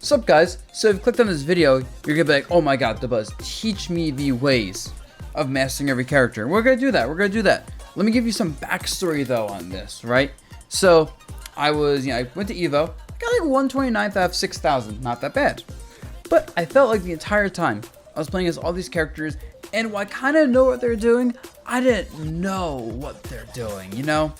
Sup guys, so if you clicked on this video, you're gonna be like, oh my god, Dabuz, teach me the ways of mastering every character. We're gonna do that, Let me give you some backstory though on this, right? So, I went to EVO, got like 129th out of 6,000, not that bad. But I felt like the entire time, I was playing as all these characters, and while I kind of know what they're doing, I didn't know what they're doing, you know?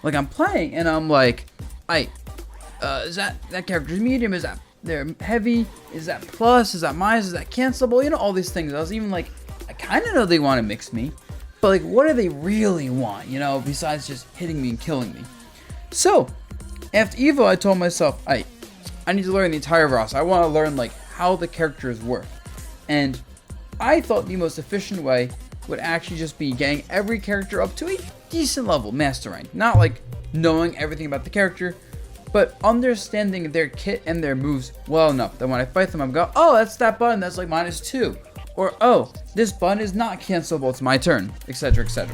Like I'm playing, and I'm like, is that character's medium, is that they're heavy, is that plus, is that minus, is that cancelable, you know, all these things. I was even like, I kind of know they want to mix me, but like, what do they really want, you know, besides just hitting me and killing me? So, after EVO, I told myself, I need to learn the entire roster. I want to learn like how the characters work, and I thought the most efficient way would actually just be getting every character up to a decent level, master rank. Not like knowing everything about the character, but understanding their kit and their moves well enough that when I fight them, I'm going, oh, that's that button, that's like -2. Or, oh, this button is not cancelable, it's my turn, etc, etc.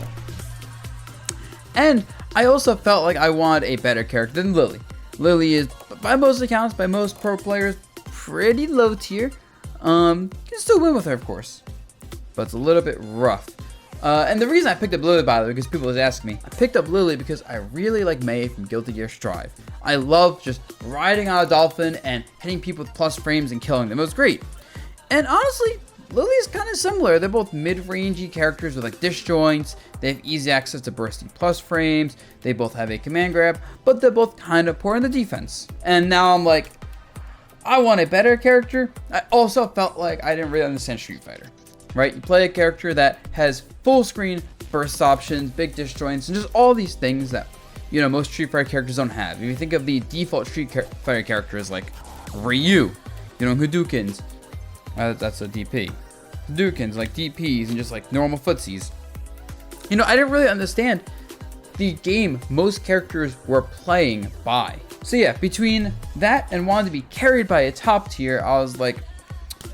And I also felt like I wanted a better character than Lily. Lily is, by most accounts, by most pro players, pretty low tier. You can still win with her, of course, but it's a little bit rough. And the reason I picked up Lily, by the way, because people always ask me, I picked up Lily because I really like May from Guilty Gear Strive. I love just riding on a dolphin and hitting people with plus frames and killing them. It was great. And honestly, Lily is kind of similar. They're both mid-rangey characters with like disjoints. They have easy access to bursting plus frames. They both have a command grab, but they're both kind of poor in the defense. And now I'm like, I want a better character. I also felt like I didn't really understand Street Fighter. Right? You play a character that has full screen burst options, big disjoints, and just all these things that, you know, most Street Fighter characters don't have. If you think of the default Street Fighter characters like Ryu, you know, Hadoukens, that's a DP. Hadoukens, like DPs, and just like normal footsies. You know, I didn't really understand the game most characters were playing by. So yeah, between that and wanting to be carried by a top tier, I was like,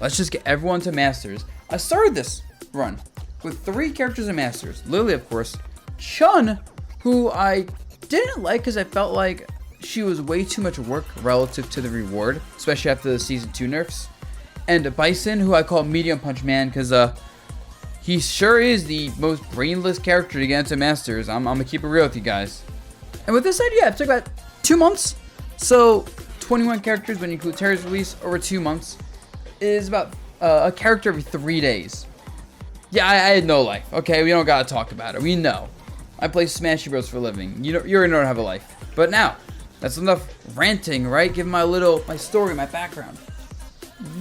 let's just get everyone to Masters. I started this run with 3 characters in Masters. Lily, of course. Chun, who I didn't like because I felt like she was way too much work relative to the reward, especially after the Season 2 nerfs. And Bison, who I call Medium Punch Man because he sure is the most brainless character to get into Masters. I'm going to keep it real with you guys. And with this said, yeah, it took about 2 months. So 21 characters when you include Terry's release over 2 months is about a character every 3 days. Yeah, I had no life. Okay, we don't gotta talk about it. We know. I play Smashy Bros for a living. You already know I have a life. But now, that's enough ranting, right? Give my story, my background.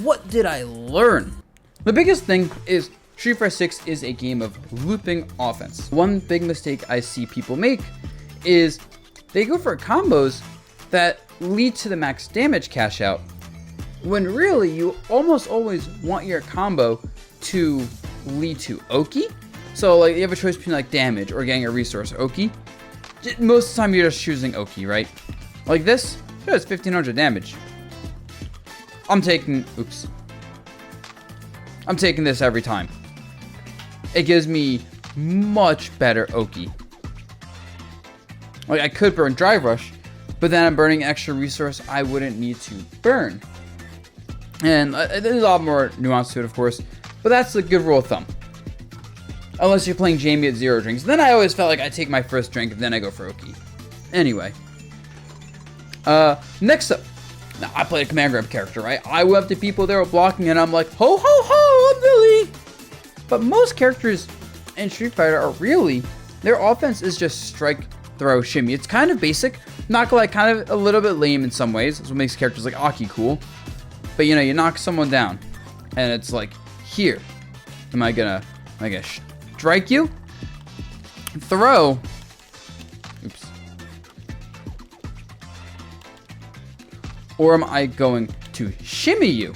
What did I learn? The biggest thing is Street Fighter 6 is a game of looping offense. One big mistake I see people make is they go for combos that lead to the max damage cash out, when really you almost always want your combo to lead to Oki. So like you have a choice between like damage or getting a resource. Oki, most of the time you're just choosing Oki, right? Like this, it does 1500 damage. I'm taking this every time. It gives me much better Oki. Like I could burn Drive Rush, but then I'm burning extra resource I wouldn't need to burn. And there's a lot more nuance to it, of course, but that's a good rule of thumb. Unless you're playing Jamie at 0 drinks. Then I always felt like I take my first drink and then I go for Oki. Anyway. Next up. Now, I played a command grab character, right? I went up to people they were blocking and I'm like, ho ho ho, I'm Billy! But most characters in Street Fighter are really, their offense is just strike, throw, shimmy. It's kind of basic. Not gonna lie, kind of a little bit lame in some ways. That's what makes characters like Aki cool. But you know, you knock someone down, and it's like, here, am I gonna strike you? Throw. Oops. Or am I going to shimmy you?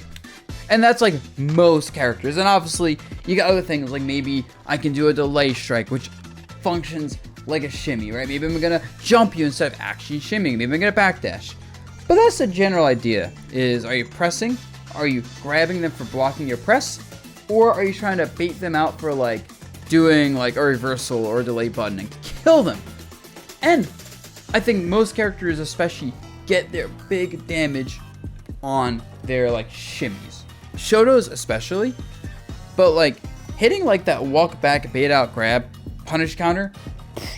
And that's like most characters. And obviously, you got other things, like maybe I can do a delay strike, which functions like a shimmy, right? Maybe I'm gonna jump you instead of actually shimmying. Maybe I'm gonna backdash. But that's the general idea, is are you pressing? Are you grabbing them for blocking your press? Or are you trying to bait them out for like doing like a reversal or a delay button and kill them? And I think most characters especially get their big damage on their like shimmies. Shoto's especially, but like hitting like that walk back, bait out, grab, punish counter,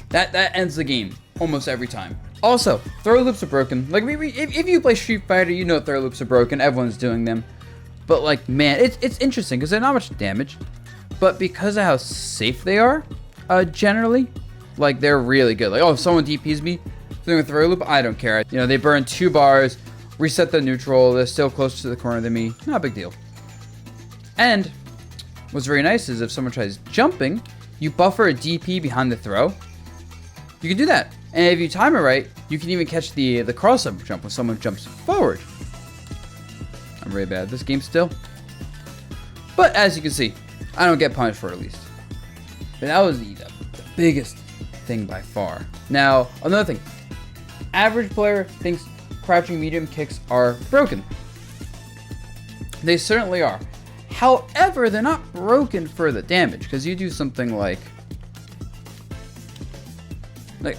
that ends the game almost every time. Also, throw loops are broken. Like if you play Street Fighter, you know throw loops are broken. Everyone's doing them. But like, man, it's interesting because they're not much damage, but because of how safe they are, generally, like they're really good. Like, oh, if someone DPs me doing a throw loop, I don't care. You know, they burn 2 bars, reset the neutral. They're still closer to the corner than me. Not a big deal. And what's very nice is if someone tries jumping, you buffer a DP behind the throw. You can do that. And if you time it right, you can even catch the cross-up jump when someone jumps forward. I'm really bad at this game still. But as you can see, I don't get punished for it at least. But that was the biggest thing by far. Now, another thing. Average player thinks crouching medium kicks are broken. They certainly are. However, they're not broken for the damage, because you do something like,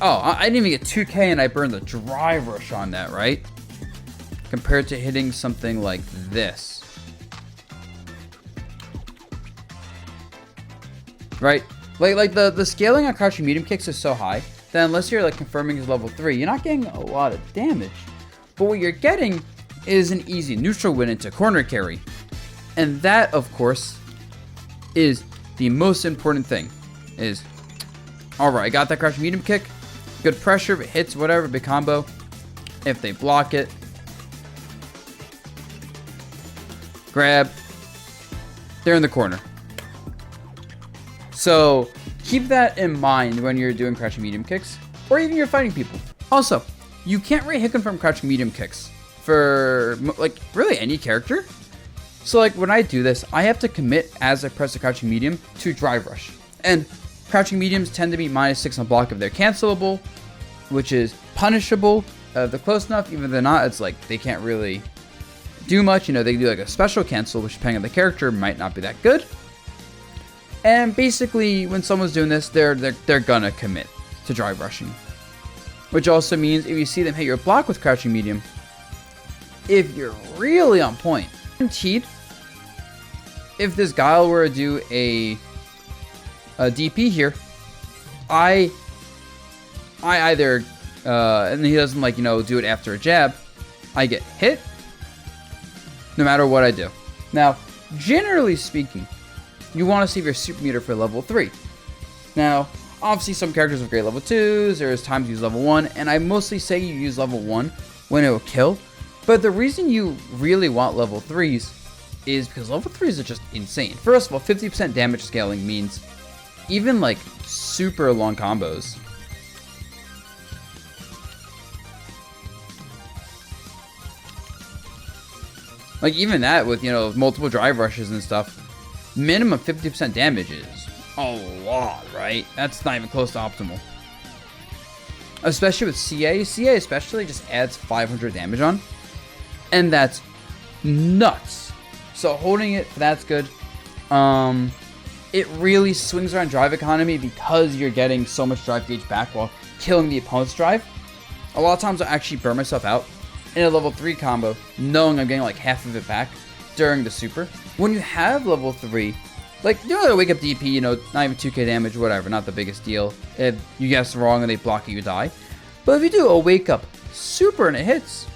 oh, I didn't even get 2k and I burned the drive rush on that, right? Compared to hitting something like this. Right? Like the scaling on crouching medium kicks is so high that unless you're like confirming his level 3, you're not getting a lot of damage. But what you're getting is an easy neutral win into corner carry. And that, of course, is the most important thing. Is, alright, I got that crouching medium kick. Good pressure, if it hits, whatever, big combo. If they block it. Grab. They're in the corner. So, keep that in mind when you're doing crouching medium kicks. Or even you're fighting people. Also, you can't really hit confirm crouching medium kicks for, like, really any character. So like when I do this, I have to commit as I press the crouching medium to drive rush. And crouching mediums tend to be -6 on block if they're cancelable, which is punishable. If they're close enough, even if they're not, it's like they can't really do much. You know, they do like a special cancel, which depending on the character might not be that good. And basically, when someone's doing this, they're gonna commit to drive rushing. Which also means if you see them hit your block with crouching medium, if you're really on point, guaranteed, if this Guile were to do a DP here, I either, and he doesn't like, you know, do it after a jab, I get hit no matter what I do. Now, generally speaking, you want to save your super meter for level 3. Now, obviously some characters have great level 2s, there's times you use level 1, and I mostly say you use level 1 when it will kill. But the reason you really want level 3s is because level 3s are just insane. First of all, 50% damage scaling means even like super long combos. Like even that with, you know, multiple drive rushes and stuff, minimum 50% damage is a lot, right? That's not even close to optimal. Especially with CA. CA especially just adds 500 damage on. And that's nuts. So holding it, that's good. It really swings around drive economy because you're getting so much drive gauge back while killing the opponent's drive. A lot of times I actually burn myself out in a level 3 combo, knowing I'm getting like half of it back during the super. When you have level 3, like, you know, wake up DP, you know, not even 2k damage, whatever, not the biggest deal. If you guess wrong and they block you, you die. But if you do a wake up super and it hits,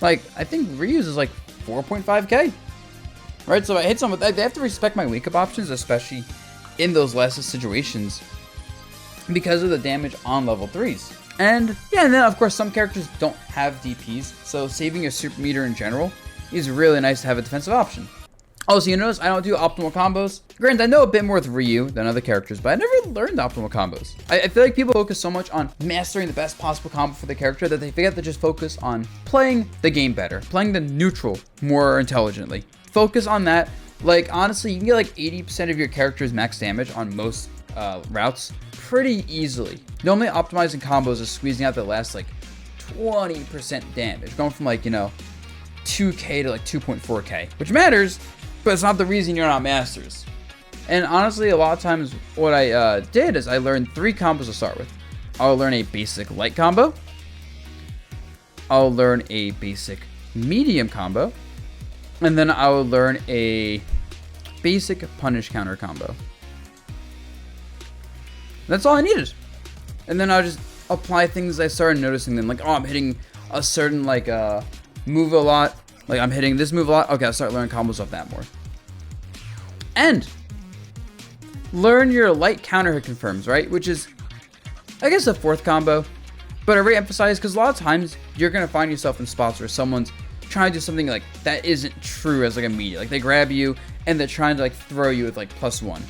like, I think reuse is like 4.5k. Right, so I hit someone, they have to respect my wake up options, especially in those last situations, because of the damage on level 3s. And yeah, and then of course some characters don't have DPs, so saving your super meter in general is really nice to have a defensive option. Also, you notice I don't do optimal combos. Granted, I know a bit more with Ryu than other characters, but I never learned optimal combos. I feel like people focus so much on mastering the best possible combo for the character that they forget to just focus on playing the game better, playing the neutral more intelligently. Focus on that. Like, honestly, you can get like 80% of your character's max damage on most routes pretty easily. Normally, optimizing combos is squeezing out the last like 20% damage, going from like, you know, 2k to like 2.4k, which matters, but it's not the reason you're not masters. And honestly, a lot of times what I did is I learned 3 combos to start with. I'll learn a basic light combo, I'll learn a basic medium combo, And then I would learn a basic punish counter combo. That's all I needed. And then I would just apply things. I started noticing them, like, oh, I'm hitting a certain like move a lot. Like, I'm hitting this move a lot. Okay, I'll start learning combos off that more. And learn your light counter hit confirms, right? Which is, I guess, a fourth combo. But I re-emphasize because a lot of times you're gonna find yourself in spots where someone's trying to do something like that isn't true as like immediate. Like, they grab you and they're trying to like throw you with like +1.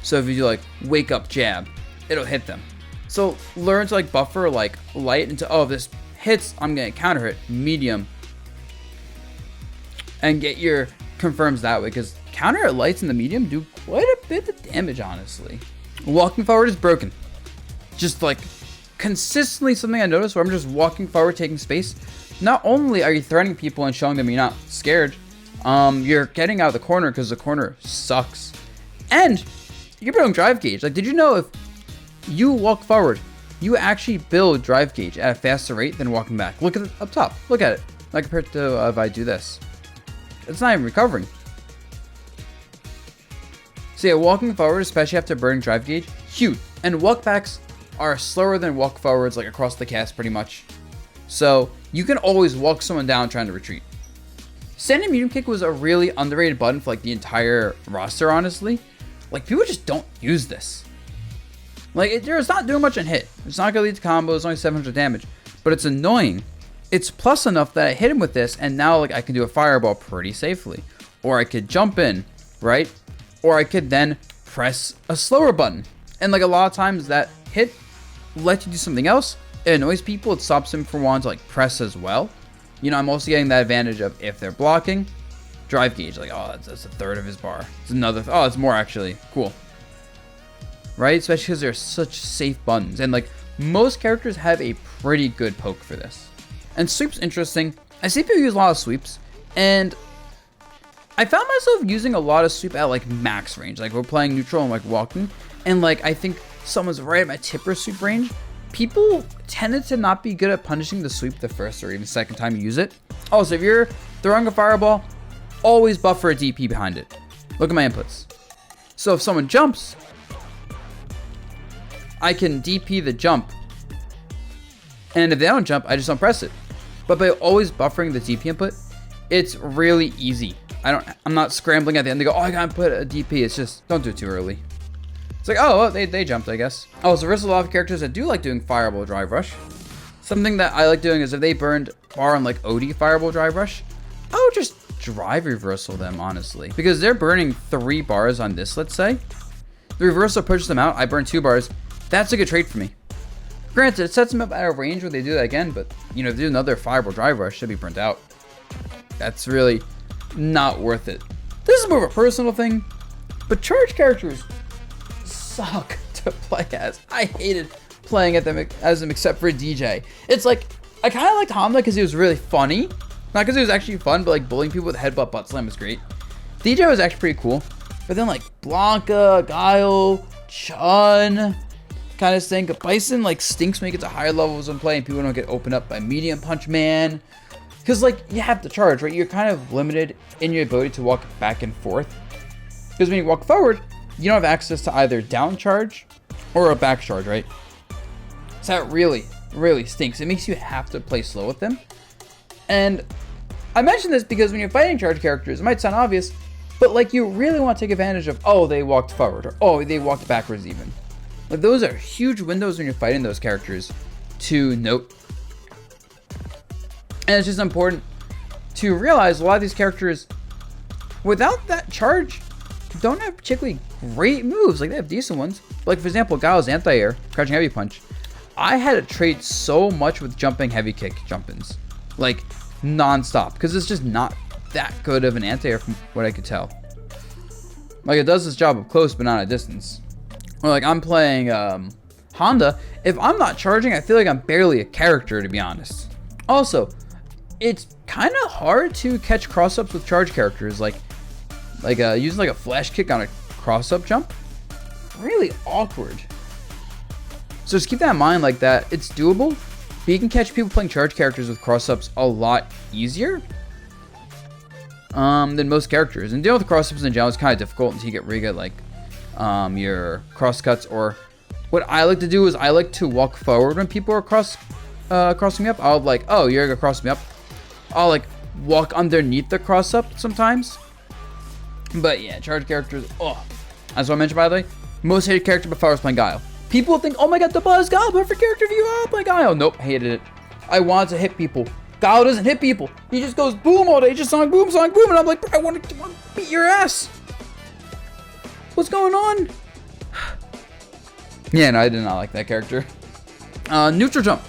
So if you do like wake up jab, it'll hit them. So learn to like buffer like light into, oh, this hits, I'm gonna counter hit medium, and get your confirms that way, because counter hit lights in the medium do quite a bit of damage, honestly. Walking forward is broken. Just like consistently something I noticed where I'm just walking forward, taking space. Not only are you threatening people and showing them you're not scared, you're getting out of the corner because the corner sucks. And you're building drive gauge. Like, did you know if you walk forward, you actually build drive gauge at a faster rate than walking back? Look at it up top. Look at it. Like, compared to if I do this. It's not even recovering. So yeah, walking forward, especially after burning drive gauge, huge. And walk backs are slower than walk forwards, like across the cast pretty much. So you can always walk someone down trying to retreat. Standing medium kick was a really underrated button for like the entire roster, honestly. Like, people just don't use this. Like, it's not doing much on hit. It's not gonna lead to combos, it's only 700 damage. But it's annoying. It's plus enough that I hit him with this, and now like I can do a fireball pretty safely. Or I could jump in, right? Or I could then press a slower button. And like a lot of times that hit lets you do something else. It annoys people. It stops them from wanting to like press as well. You know, I'm also getting that advantage of if they're blocking, drive gauge. Like, oh, that's a third of his bar. It's another. Oh, it's more actually. Cool. Right? Especially because they're such safe buttons. And like most characters have a pretty good poke for this. And sweep's interesting. I see people use a lot of sweeps. And I found myself using a lot of sweep at like max range. Like, we're playing neutral and like walking. And like, I think someone's right at my tipper sweep range. People tended to not be good at punishing the sweep the first or even second time you use it. Also, if you're throwing a fireball, always buffer a DP behind it. Look at my inputs. So if someone jumps, I can DP the jump. And if they don't jump, I just don't press it. But by always buffering the DP input, it's really easy. I'm not scrambling at the end to go, oh, I gotta put a DP. It's just, don't do it too early. It's like, oh, well, they jumped, I guess. Oh, so there's a lot of characters that do like doing Fireball Drive Rush. Something that I like doing is if they burned bar on like OD Fireball Drive Rush, I would just drive reversal them, honestly. Because they're burning 3 bars on this, let's say. The reversal pushes them out, I burn 2 bars. That's a good trade for me. Granted, it sets them up out of range when they do that again, but, you know, if they do another Fireball Drive Rush, should be burnt out. That's really not worth it. This is more of a personal thing, but charge characters suck to play as. I hated playing as them except for DJ. It's like, I kind of liked Hamza because he was really funny. Not because he was actually fun, but like bullying people with headbutt butt slam was great. DJ was actually pretty cool. But then like Blanca, Guile, Chun kind of stink. Bison like stinks when he gets to higher levels when playing. People don't get opened up by medium punch man. Because like you have to charge, right? You're kind of limited in your ability to walk back and forth. Because when you walk forward, you don't have access to either down charge or a back charge, right? So that really, really stinks. It makes you have to play slow with them. And I mention this because when you're fighting charge characters, it might sound obvious, but like you really want to take advantage of, oh, they walked forward, or oh, they walked backwards even. Like, those are huge windows when you're fighting those characters to note. And it's just important to realize a lot of these characters, without that charge, don't have particularly great moves. Like, they have decent ones. Like, for example, Guile's anti-air, crouching heavy punch. I had to trade so much with jumping heavy kick jump-ins. Like, non-stop. Because it's just not that good of an anti-air from what I could tell. Like, it does its job up close, but not at distance. Or like, I'm playing Honda. If I'm not charging, I feel like I'm barely a character, to be honest. Also, it's kind of hard to catch cross-ups with charge characters. Like using like a flash kick on a cross-up jump. Really awkward. So just keep that in mind, like that. It's doable, but you can catch people playing charge characters with cross-ups a lot easier. than most characters. And dealing with Crossups in general is kind of difficult until you get really good, like, your cross cuts. Or what I like to do is I like to walk forward when people are crossing me up. I'll like, oh, you're gonna cross me up. I'll like walk underneath the cross up sometimes. But yeah, charge characters. Oh, as I mentioned, by the way, most hated character before I was playing Guile. People think, oh my god, Dabuz, Guile, perfect character view. Oh my Guile. Nope, hated it. I wanted to hit people. Guile doesn't hit people. He just goes boom all day, just sonic boom, and I'm like, bro, I want to beat your ass. What's going on? Yeah, no, I did not like that character. Neutral jump.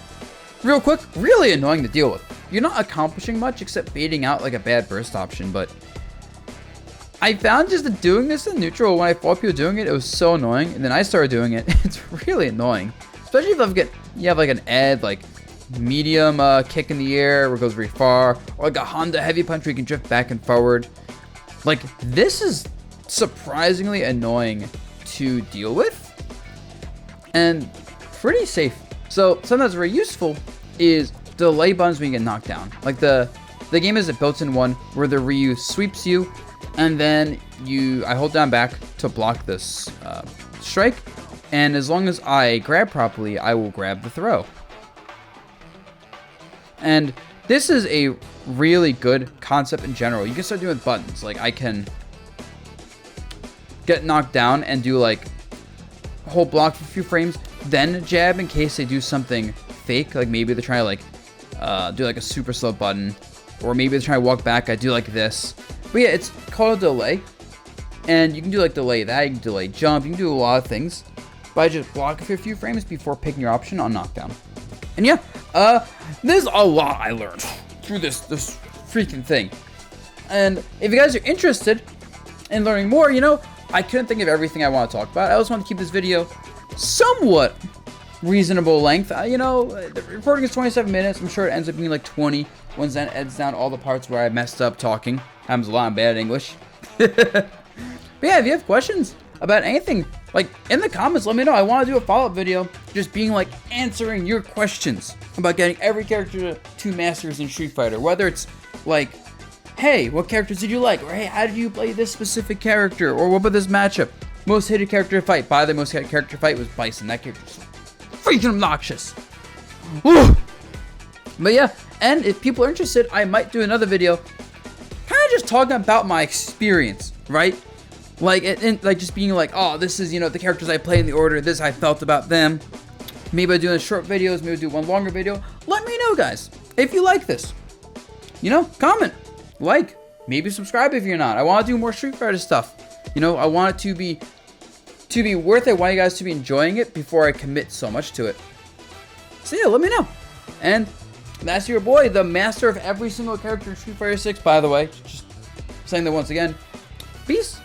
Real quick, really annoying to deal with. You're not accomplishing much except baiting out like a bad burst option, but I found just doing this in neutral when I fought people doing it, it was so annoying, and then I started doing it. It's really annoying, especially if you have like an Ed, like medium kick in the air where it goes very far, or like a Honda heavy punch where you can drift back and forward. Like, this is surprisingly annoying to deal with and pretty safe. So something that's very useful is delay buttons when you get knocked down. Like the game is a built-in one where the Ryu sweeps you, and then I hold down back to block this strike, and as long as I grab properly, I will grab the throw. And this is a really good concept in general. You can start doing buttons. Like, I can get knocked down and do like hold block for a few frames, then jab in case they do something fake. Like maybe they're trying to like do like a super slow button, or maybe they're trying to walk back. I do like this. But yeah, it's called a delay, and you can do like delay that. You can delay jump. You can do a lot of things by just blocking for a few frames before picking your option on knockdown. And yeah, there's a lot I learned through this freaking thing. And if you guys are interested in learning more, you know, I couldn't think of everything I want to talk about. I also want to keep this video somewhat reasonable length. You know, the recording is 27 minutes. I'm sure it ends up being like 20 once that edits down all the parts where I messed up talking. Happens a lot. I'm bad at English. But yeah, if you have questions about anything, like in the comments, let me know. I want to do a follow-up video just being like answering your questions about getting every character to masters in Street Fighter. Whether it's like, hey, what characters did you like? Or hey, how did you play this specific character? Or what about this matchup? Most hated character to fight. By the most hated character to fight was Bison. That character's freaking obnoxious. Woo! But yeah, and if people are interested, I might do another video kind of just talking about my experience, right? Like, and like just being like, oh, this is, you know, the characters I play in the order, this I felt about them. Maybe I do in short videos, maybe I do one longer video. Let me know, guys, if you like this. You know, comment, like, maybe subscribe if you're not. I want to do more Street Fighter stuff. You know, I want it to be worth it. I want you guys to be enjoying it before I commit so much to it. So yeah, let me know. And that's your boy, the master of every single character in Street Fighter 6, by the way. Just saying that once again. Peace.